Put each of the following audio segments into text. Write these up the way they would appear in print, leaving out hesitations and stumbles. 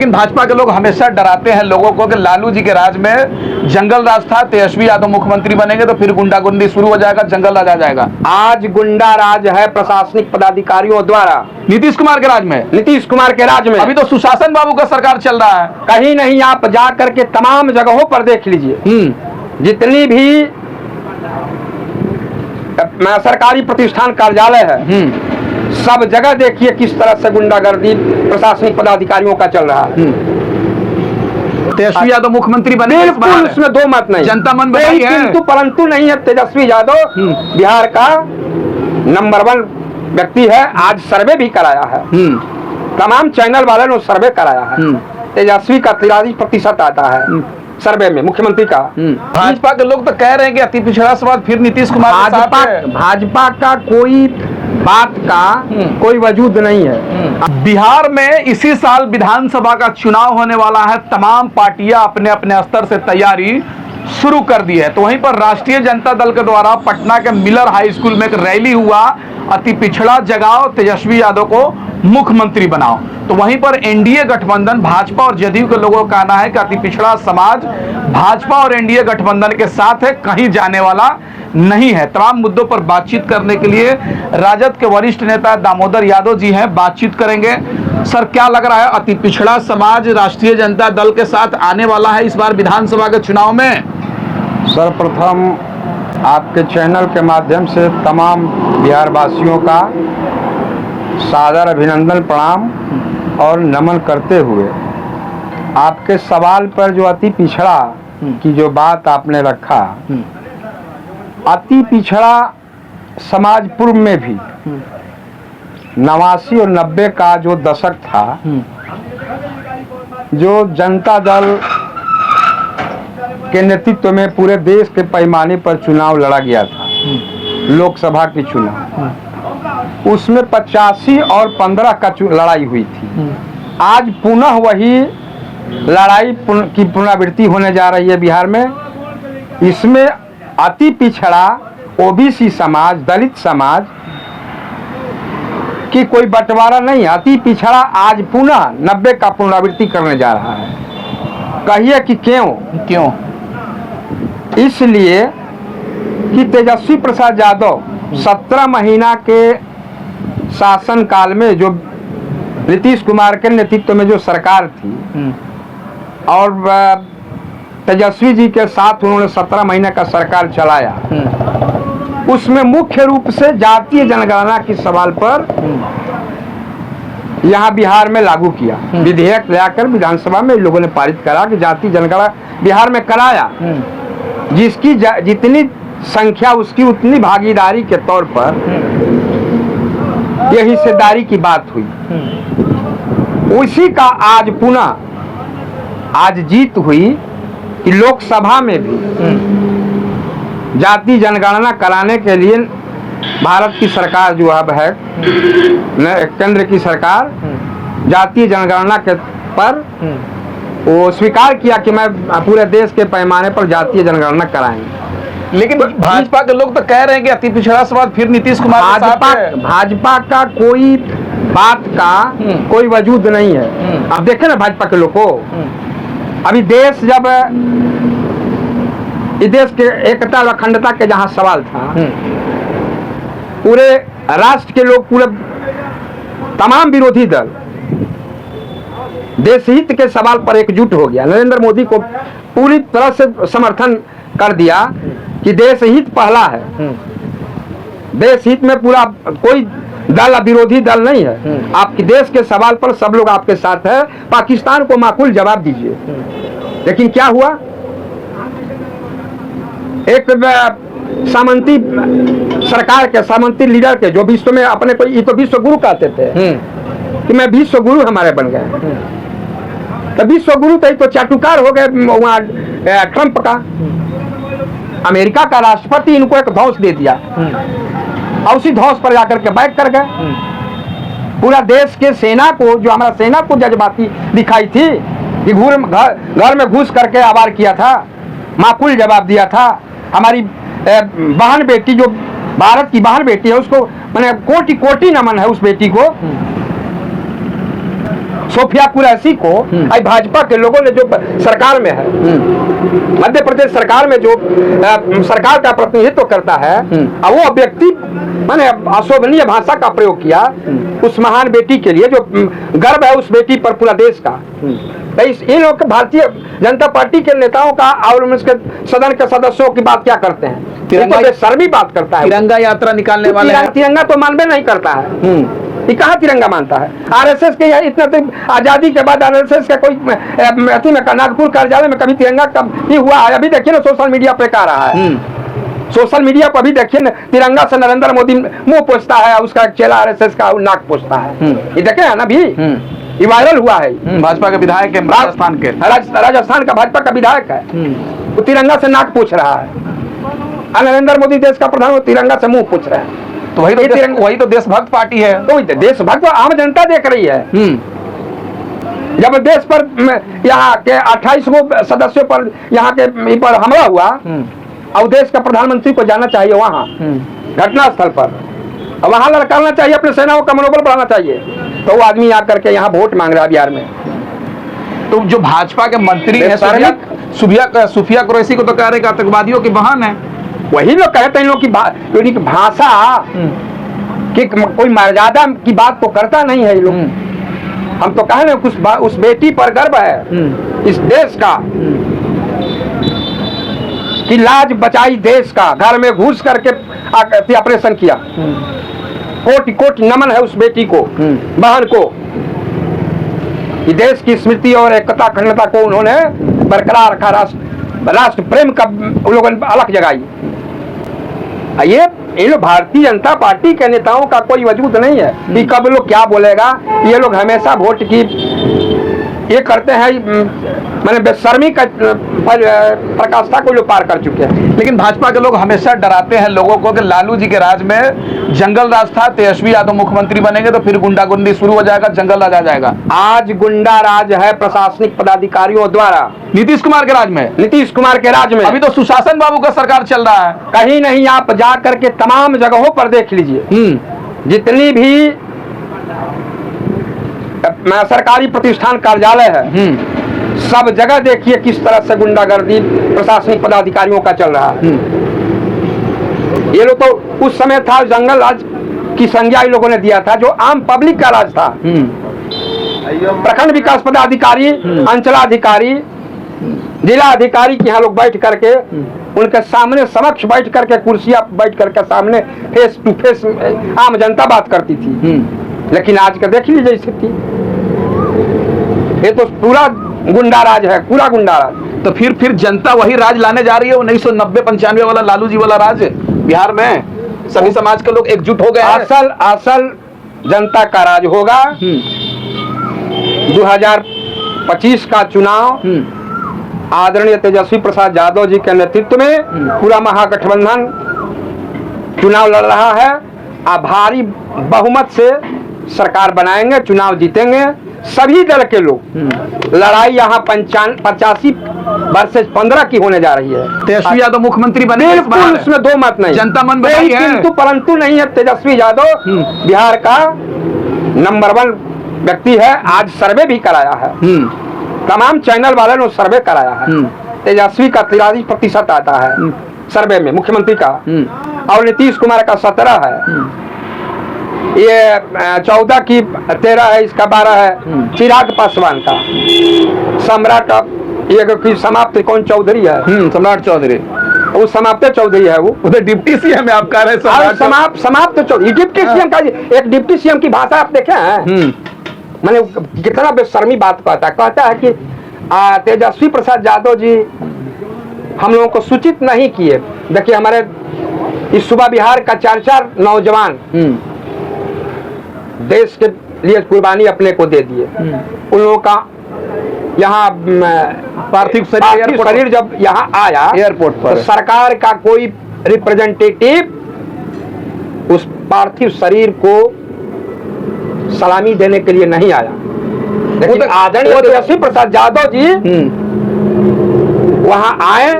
लेकिन भाजपा के लोग हमेशा डराते हैं लोगों को कि लालू जी के राज में जंगल राज था, तेजस्वी यादव मुख्यमंत्री बनेंगे तो फिर गुंडागर्दी शुरू हो जाएगा, जंगल राज आ जाएगा। आज गुंडा राज है प्रशासनिक पदाधिकारियों द्वारा नीतीश कुमार के राज में, नीतीश कुमार के राज में। अभी तो सुशासन बाबू का सरकार चल रहा है। कहीं नहीं, आप जा करके तमाम जगहों पर देख लीजिए, जितनी भी सरकारी प्रतिष्ठान कार्यालय है सब जगह देखिए किस तरह से गुंडागर्दी प्रशासनिक पदाधिकारियों का चल रहा है। तेजस्वी यादव मुख्यमंत्री बने, बिल्कुल उसमें दो मत नहीं, जनता मन बनाई है। किंतु परंतु नहीं है। तेजस्वी यादव बिहार का नंबर 1 व्यक्ति है। आज सर्वे भी कराया है, तमाम चैनल वाले ने सर्वे कराया है। तेजस्वी का 43% आता है सर्वे में मुख्यमंत्री का। भाजपा के लोग तो कह रहे हैं कि अति पिछड़ा समाज फिर नीतीश कुमार के साथ है। भाजपा का कोई बात का कोई वजूद नहीं है। बिहार में इसी साल विधानसभा का चुनाव होने वाला है। तमाम पार्टियां अपने अपने स्तर से तैयारी शुरू कर दी है। तो वहीं पर राष्ट्रीय जनता दल के द्वारा पटना के मिलर हाई स्कूल में एक रैली हुआ, अति पिछड़ा जगाओ, तेजस्वी यादव को मुख्यमंत्री बनाओ। तो वहीं पर एनडीए गठबंधन भाजपा और जदयू के लोगों का कहना है कि अति पिछड़ा समाज भाजपा और एनडीए गठबंधन के साथ है, कहीं जाने वाला नहीं है। तमाम मुद्दों पर बातचीत करने के लिए राजद के वरिष्ठ नेता दामोदर यादव जी हैं, बातचीत करेंगे। सर, क्या लग रहा है, अति पिछड़ा समाज राष्ट्रीय जनता दल के साथ आने वाला है इस बार विधानसभा के चुनाव में? सर्वप्रथम आपके चैनल के माध्यम से तमाम बिहार वासियों का सादर अभिनंदन, प्रणाम और नमन करते हुए आपके सवाल पर जो अति पिछड़ा की जो बात आपने रखा, अति पिछड़ा समाज पूर्व में भी 89 और 90 का जो दशक था, जो जनता दल के नेतृत्व में पूरे देश के पैमाने पर चुनाव लड़ा गया था, लोकसभा के चुनाव, उसमें 85 और 15 का लड़ाई हुई थी। आज पुनः वही लड़ाई की पुनरावृत्ति होने जा रही है बिहार में। इसमें अति पिछड़ा ओबीसी समाज, दलित समाज की कोई बंटवारा नहीं। अति पिछड़ा आज पुनः 90 का पुनरावृत्ति करने जा रहा है। कहिए कि क्यों? इसलिए कि तेजस्वी प्रसाद यादव 17 महीना के शासन काल में जो नीतीश कुमार के नेतृत्व में जो सरकार थी और तेजस्वी जी के साथ उन्होंने 17 महीने का सरकार चलाया, उसमें मुख्य रूप से जातीय जनगणना के सवाल पर यहाँ बिहार में लागू किया। विधेयक लाकर विधानसभा में लोगों ने पारित करा कि जातीय जनगणना बिहार में कराया, जिसकी जितनी संख्या उसकी उतनी भागीदारी के तौर पर यह हिस्सेदारी की बात हुई। उसी का आज पुनः आज जीत हुई कि लोकसभा में भी जाति जनगणना कराने के लिए भारत की सरकार जो अब है, केंद्र की सरकार, जातीय जनगणना के पर वो स्वीकार किया कि मैं पूरे देश के पैमाने पर जातीय जनगणना कराएंगे। लेकिन भाजपा के लोग तो कह रहे हैं कि अति पिछड़ा समाज फिर नीतीश कुमार के साथ है। भाजपा का कोई बात का कोई वजूद नहीं है। अब देखें ना भाजपा के लोग को, अभी देश जब इस देश के एकता व अखंडता के जहां सवाल था, पूरे राष्ट्र के लोग, पूरे तमाम विरोधी दल देश हित के सवाल पर एकजुट हो गया। नरेंद्र मोदी को पूरी तरह से समर्थन कर दिया कि देश हित पहला है। देश हित में पूरा कोई दल विरोधी दल नहीं है। आपके देश के सवाल पर सब लोग आपके साथ है। पाकिस्तान को माकूल जवाब दीजिए। लेकिन क्या हुआ, एक सामंती सरकार के सामंती लीडर के, जो विश्व में अपने को ये तो विश्व गुरु कहते थे कि मैं विश्व गुरु हमारे बन गए, तो विश्व गुरु तो चाटुकार हो गए वहाँ ट्रंप का। अमेरिका का राष्ट्रपति इनको एक धौंस दे दिया और उसी धौंस पर जाकर के बैक कर गए। पूरा देश के सेना को, जो हमारा सेना को जज्बाती दिखाई थी कि घर में घुस करके आवार किया था, माकूल जवाब दिया था। हमारी बहन बेटी, जो भारत की बहन बेटी है, उसको मैंने कोटि कोटि नमन है उस बेटी को। सोफिया कुरैशी को आज भाजपा के लोगों ने जो सरकार में है, मध्य प्रदेश सरकार में जो सरकार का प्रतिनिधित्व करता है, अब वो व्यक्ति माने अशोभनीय भाषा का प्रयोग किया उस महान बेटी के लिए, जो गर्व है उस बेटी पर पूरा देश का। तो इन लोग भारतीय जनता पार्टी के नेताओं का और उसके सदन के सदस्यों की बात क्या करते हैं? तिरंगा शर्मी बात करता है, तिरंगा यात्रा निकालने वाले तिरंगा तो मानवे नहीं करता है। ये कहाँ तिरंगा मानता है? आरएसएस के इतना तो आजादी के बाद आरएसएस का कोई अति में नागपुर कार्यालय में कभी तिरंगा कब नहीं हुआ है? अभी देखिए ना सोशल मीडिया पे आ रहा है, सोशल मीडिया पर भी देखिए ना, तिरंगा से नरेंद्र मोदी मुंह पोछता है, उसका चेला आरएसएस का नाक पोछता है। ये देखे है ना, भी ये वायरल हुआ है। भाजपा के विधायक है राजस्थान के, राजस्थान का भाजपा का विधायक है, वो तिरंगा से नाक पोछ रहा है। नरेंद्र मोदी देश का प्रधान, वो तिरंगा से मुंह पोछ रहे हैं। तो वही तो देशभक्त पार्टी है। तो देशभक्त आम जनता देख रही है। जब देश पर यहाँ के 28 गो सदस्यों पर यहाँ के पर हमला हुआ, और देश का प्रधानमंत्री को जाना चाहिए वहाँ घटना स्थल पर, वहाँ लड़काना चाहिए, अपने सेनाओं का मनोबल बढ़ाना चाहिए। तो वो आदमी आकर के यहाँ वोट मांग रहा है बिहार में। तो जो भाजपा के मंत्री हैं सुफिया कुरैशी को तो कह रहे कि आतंकवादियों की बहन है। वही लोग कहते हैं, इन लोग की भाषा कि कोई मर्यादा की बात तो करता नहीं है ये लोग। हम तो कह रहे हैं उस बेटी पर गर्व है इस देश का, कि लाज बचाई देश का, घर में घुस करके ऑपरेशन किया। कोटि कोटि नमन है उस बेटी को, बहन को। कि देश की स्मृति और एकता अखंडता को उन्होंने बरकरार रखा, राष्ट्र प्रेम का उन लोगों ने अलग जगाई। ये लोग भारतीय जनता पार्टी के नेताओं का कोई वजूद नहीं है कि कब लोग क्या बोलेगा। ये लोग हमेशा वोट की ये करते हैं, मैंने बेशर्मी का प्रकाष्ठा को लोग पार कर चुके हैं। लेकिन भाजपा के लोग हमेशा डराते हैं लोगों को कि लालू जी के राज में जंगल राज था, तेजस्वी यादव मुख्यमंत्री बनेंगे तो फिर गुंडागर्दी शुरू हो जाएगा, जंगल राज आ जाएगा। आज गुंडा राज है प्रशासनिक पदाधिकारियों द्वारा, नीतीश कुमार के राज में, नीतीश कुमार के राज में। अभी तो सुशासन बाबू का सरकार चल रहा है। कहीं नहीं, आप जा करके तमाम जगहों पर देख लीजिए, जितनी भी सरकारी प्रतिष्ठान कार्यालय है, सब जगह देखिए किस तरह से गुंडागर्दी प्रशासनिक पदाधिकारियों का चल रहा है। ये लोग तो उस समय था जंगल राज की संज्ञा इन लोगों ने दिया था, जो आम पब्लिक का राज था। प्रखंड विकास पदाधिकारी, अंचलाधिकारी, जिला अधिकारी के यहाँ लोग बैठ करके उनके सामने समक्ष बैठ करके कुर्सियां बैठ करके सामने फेस टू फेस आम जनता बात करती थी। लेकिन आज का देख लीजिए स्थिति, ये तो पूरा गुंडा राज है, पूरा गुंडा राज। तो फिर जनता वही राज लाने जा रही है, 1990-95 वाला लालू जी वाला राज बिहार में सभी समाज के लोग एकजुट हो गए। असल जनता का राज होगा। 2025 का चुनाव आदरणीय तेजस्वी प्रसाद यादव जी के नेतृत्व में पूरा महागठबंधन चुनाव लड़ रहा है। भारी बहुमत से सरकार बनाएंगे, चुनाव जीतेंगे सभी दल के लोग। लड़ाई यहाँ 85 वर्सेस 15 की होने जा रही है। तेजस्वी यादव मुख्यमंत्री बने, बिल्कुल उसमें दो मत नहीं, जनता मन बनाई है। किंतु परंतु नहीं है, तेजस्वी यादव बिहार का नंबर 1 व्यक्ति है। आज सर्वे भी कराया है, तमाम चैनल वाले ने सर्वे कराया है। तेजस्वी का 43% आता है सर्वे में मुख्यमंत्री का, और नीतीश कुमार का 17 है। ये 14 की 13 है, इसका 12 है चिराग पासवान का। सम्राट ये समाप्त कौन चौधरी है, सम्राट चौधरी, वो समाप्त चौधरी है, वो उधर डिप्टी सीएम है। आप कह रहे हैं समाप्त चौधरी, डिप्टी सीएम का। एक डिप्टी सीएम की भाषा आप देखे हैं, मैंने कितना बेशर्मी बात कहता है कि तेजस्वी प्रसाद यादव जी हम लोगों को सूचित नहीं किए। देखिए हमारे इस सूबा बिहार का 4 नौजवान देश के लिए कुर्बानी अपने को दे दिए। उन लोगों का यहाँ पार्थिव शरीर जब यहाँ आया एयरपोर्ट पर, तो सरकार का कोई रिप्रेजेंटेटिव उस पार्थिव शरीर को सलामी देने के लिए नहीं आया। लेकिन आदरणीय तेजस्वी प्रसाद यादव जी वहां आए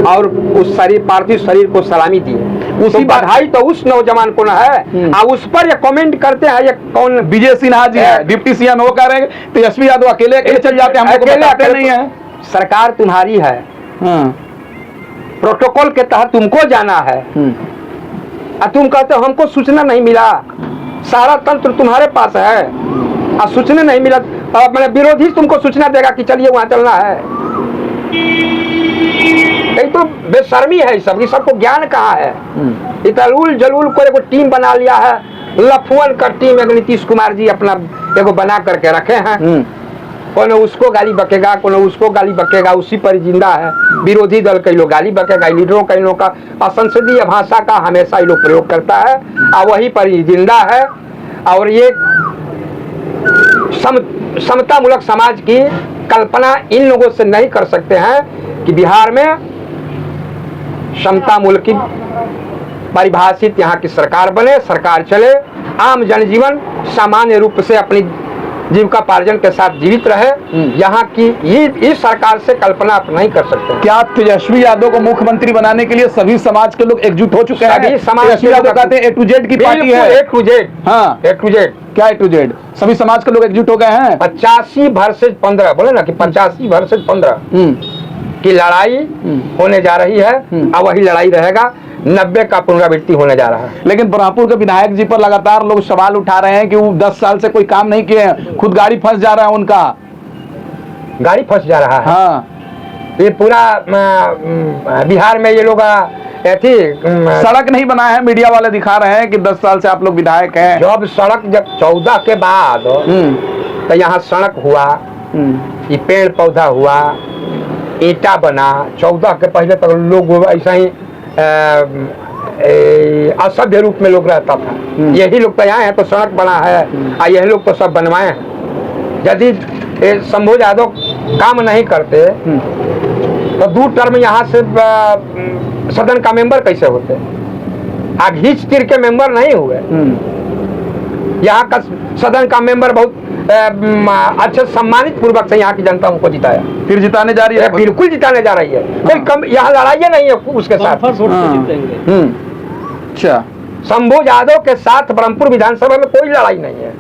और उस पार्थिव शरीर को सलामी दी। उसी तो बधाई तो उस नौजवान को ना है। और उस पर ये कमेंट करते हैं, ये कौन? विजय सिन्हा जी है, डिप्टी सीएम, वो कह रहे हैं तेजस्वी यादव अकेले अकेले चल जाते हैं, हमको बताते नहीं है। सरकार तुम्हारी है, प्रोटोकॉल के तहत तुमको जाना है, और तुम कहते हो हमको सूचना नहीं मिला। सारा तंत्र तुम्हारे पास है और सूचना नहीं मिला, मैंने विरोधी तुमको सूचना देगा कि चलिए वहां चलना है। यही तो बेशर्मी है सबकी, सबको ज्ञान कहाँ है। इतलूल जलूल को एगो टीम बना लिया है, लफुअन का टीम एक नीतीश कुमार जी अपना एगो बना करके रखे हैं। कोनो उसको गाली बकेगा, कोनो उसको गाली बकेगा, उसी पर जिंदा है। विरोधी दल कई लोग गाली बकेगा, लीडरों कई लोग का संसदीय भाषा का हमेशा ये लोग प्रयोग करता है और वही पर जिंदा है। और ये समतामूलक समाज की कल्पना इन लोगों से नहीं कर सकते हैं कि बिहार में समतामूलक की परिभाषित यहाँ की सरकार बने, सरकार चले, आम जनजीवन सामान्य रूप से अपनी जीविकापार्जन के साथ जीवित रहे। यहाँ की इस सरकार से कल्पना आप नहीं कर सकते। क्या तेजस्वी यादव को मुख्यमंत्री बनाने के लिए सभी समाज के लोग एकजुट हो चुके हैं? सभी समाज तेजस्वी यादव कहते हैं A to Z की पार्टी है। A to Z, हाँ, A to Z। क्या A to Z? सभी समाज के लोग एकजुट हो गए हैं। 85 वर्सेज 15 बोले ना कि 85 वर्सेज 15 की लड़ाई होने जा रही है और वही लड़ाई रहेगा। 90 का पुनरावृत्ति होने जा रहा है। लेकिन ब्रह्मपुर के विधायक जी पर लगातार लोग सवाल उठा रहे हैं कि वो 10 साल से कोई काम नहीं किए हैं, खुद गाड़ी फंस जा रहा है उनका। गाड़ी फंस जा रहा है? हाँ, ये पूरा बिहार में ये लोग थी सड़क नहीं बना है। मीडिया वाले दिखा रहे हैं कि 10 साल से आप लोग विधायक हैं। जब सड़क जब 14 के बाद तो यहाँ सड़क हुआ, ये पेड़ पौधा हुआ, ईटा बना। 14 के पहले तक लोग ऐसा ही असभ्य रूप में लोग रहता था। यही लोग तो यहाँ है तो सड़क बना है और यही लोग तो सब बनवाए हैं। यदि शंभू यादव काम नहीं करते तो 2 टर्म यहाँ से सदन का मेंबर कैसे होते? आग घींच तीर के मेंबर नहीं हुए। यहाँ का सदन का मेंबर बहुत अच्छे सम्मानित पूर्वक से यहाँ की जनता उनको जिताया। फिर जिताने जा रही है? बिल्कुल जिताने जा रही है। कोई कम यहाँ लड़ाई नहीं है उसके साथ। अच्छा, शंभू यादव के साथ ब्रह्मपुर विधानसभा में कोई लड़ाई नहीं है।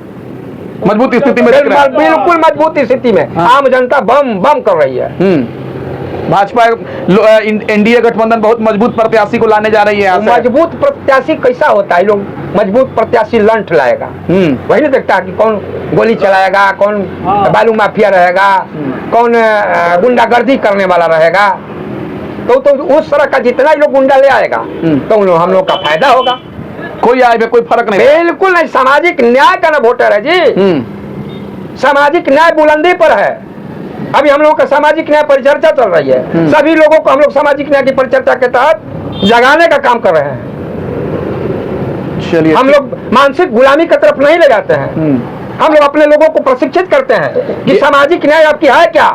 मजबूत स्थिति में बिल्कुल मजबूत स्थिति में आम जनता बम बम कर रही है। भाजपा एनडीए गठबंधन बहुत मजबूत प्रत्याशी को लाने जा रही है। मजबूत प्रत्याशी कैसा होता है? लोग मजबूत प्रत्याशी लंठ लाएगा, वही नहीं देखता कि कौन गोली चलाएगा, कौन बालू माफिया रहेगा, कौन गुंडागर्दी करने वाला रहेगा। तो उस तरह का जितना ही लोग गुंडा ले आएगा तो हम लोग का फायदा होगा। कोई आए कोई फर्क नहीं, बिल्कुल नहीं। सामाजिक न्याय का ना वोटर है जी। सामाजिक न्याय बुलंदी पर है। अभी हम लोगों का सामाजिक न्याय परिचर्चा चल रही है। सभी लोगों को हम लोग सामाजिक न्याय की परिचर्चा के तहत जगाने का काम कर रहे हैं। चलिए, हम लोग मानसिक गुलामी की तरफ नहीं ले जाते हैं। हम लोग अपने लोगों को प्रशिक्षित करते हैं कि सामाजिक न्याय आपकी है क्या।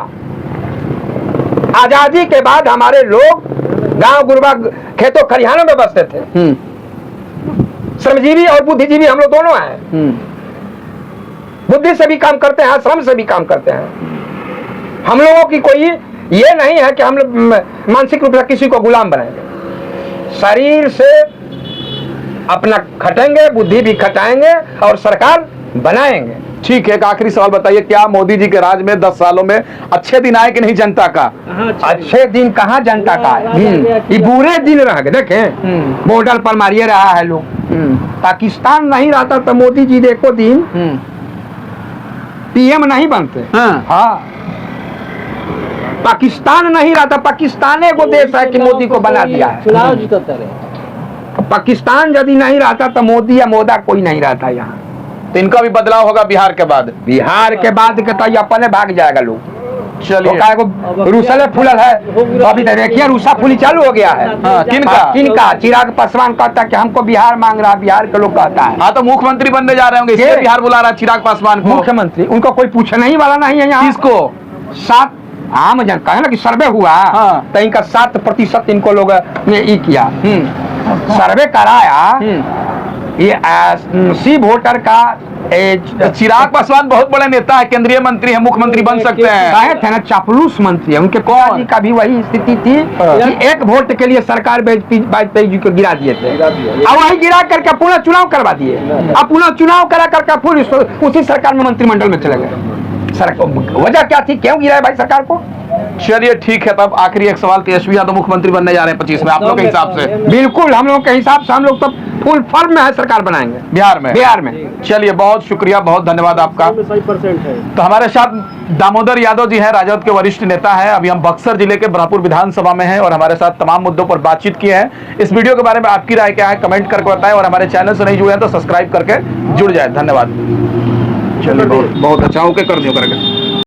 आजादी के बाद हमारे लोग गांव गुरबा खेतों खलिहानों में बसते थे। श्रमजीवी और बुद्धिजीवी हम लोग दोनों हैं। बुद्धि से भी काम करते हैं, श्रम से भी काम करते हैं। हम लोगों की कोई ये नहीं है कि हम लोग मानसिक रूप से किसी को गुलाम बनाएंगे। शरीर से अपना खटेंगे, बुद्धि भी खटाएंगे और सरकार बनाएंगे। ठीक है, एक आखिरी सवाल बताइए, क्या मोदी जी के राज में 10 सालों में अच्छे दिन आए कि नहीं जनता का? अच्छे दिन कहाँ जनता का है? ये बुरे दिन रह गए। देखें बॉर्डर पर मारिए रहा है लोग। पाकिस्तान नहीं रहता तो मोदी जी देखो दिन पीएम नहीं बनते। हाँ, पाकिस्तान नहीं रहता। पाकिस्तान को देश है कि मोदी को बना दिया है। चुनाव जीतते रहे। पाकिस्तान यदि नहीं रहता तो मोदी या मोदा कोई नहीं रहता यहाँ। तो इनका भी बदलाव होगा बिहार के बाद? बिहार के बाद के तो अपने भाग जाएगा लोग। चलिए, रूसले फूलल है अभी तो देखिए, रूसा फूली चालू हो गया है। किनका? चिराग पासवान कहता कि हमको बिहार मांग रहा है। बिहार के लोग कहता है। हाँ, तो मुख्यमंत्री बनने जा रहे होंगे, इसलिए बिहार बुला रहा है चिराग पासवान को। मुख्यमंत्री उनको कोई पूछने ही वाला नहीं है यहाँ। किसको? 7 आम जन कहे ना कि सर्वे हुआ तो इनका 7% इनको लोग ने किया। सर्वे कराया ये सी वोटर का चिराग पासवान बहुत बड़े नेता है, केंद्रीय मंत्री है, मुख्यमंत्री बन सकते हैं। कहे थे ना चापलूस मंत्री है, उनके पिताजी का भी वही स्थिति थी कि एक वोट के लिए सरकार वाजपेयी जी को गिरा दिए थे, और वही गिरा करके पुनः चुनाव करवा दिए। अब पुनः चुनाव करा करके फिर उसी सरकार में मंत्रिमंडल में चले गए। वजह क्या थी, क्यों गिराया भाई सरकार को? चलिए ठीक है, तब आखिरी एक सवाल, तेजस्वी यादव मुख्यमंत्री बनने जा रहे हैं 25 में, आप लोग के हिसाब से? बिल्कुल, हम लोग के हिसाब से हम लोग तो फुल फॉर्म में है, सरकार बनाएंगे बिहार में। बिहार में। चलिए बहुत शुक्रिया, बहुत धन्यवाद आपका। 100% है। तो हमारे साथ दामोदर यादव जी हैं, राजद के वरिष्ठ नेता हैं। अभी हम बक्सर जिले के ब्रह्मपुर विधानसभा में हैं और हमारे साथ तमाम मुद्दों पर बातचीत किए हैं। इस वीडियो के बारे में आपकी राय क्या है, कमेंट करके बताएं, और हमारे चैनल से नहीं जुड़े हैं तो सब्सक्राइब करके जुड़ जाए। धन्यवाद। चलिए बहुत अच्छा, ओके कर दियो करके।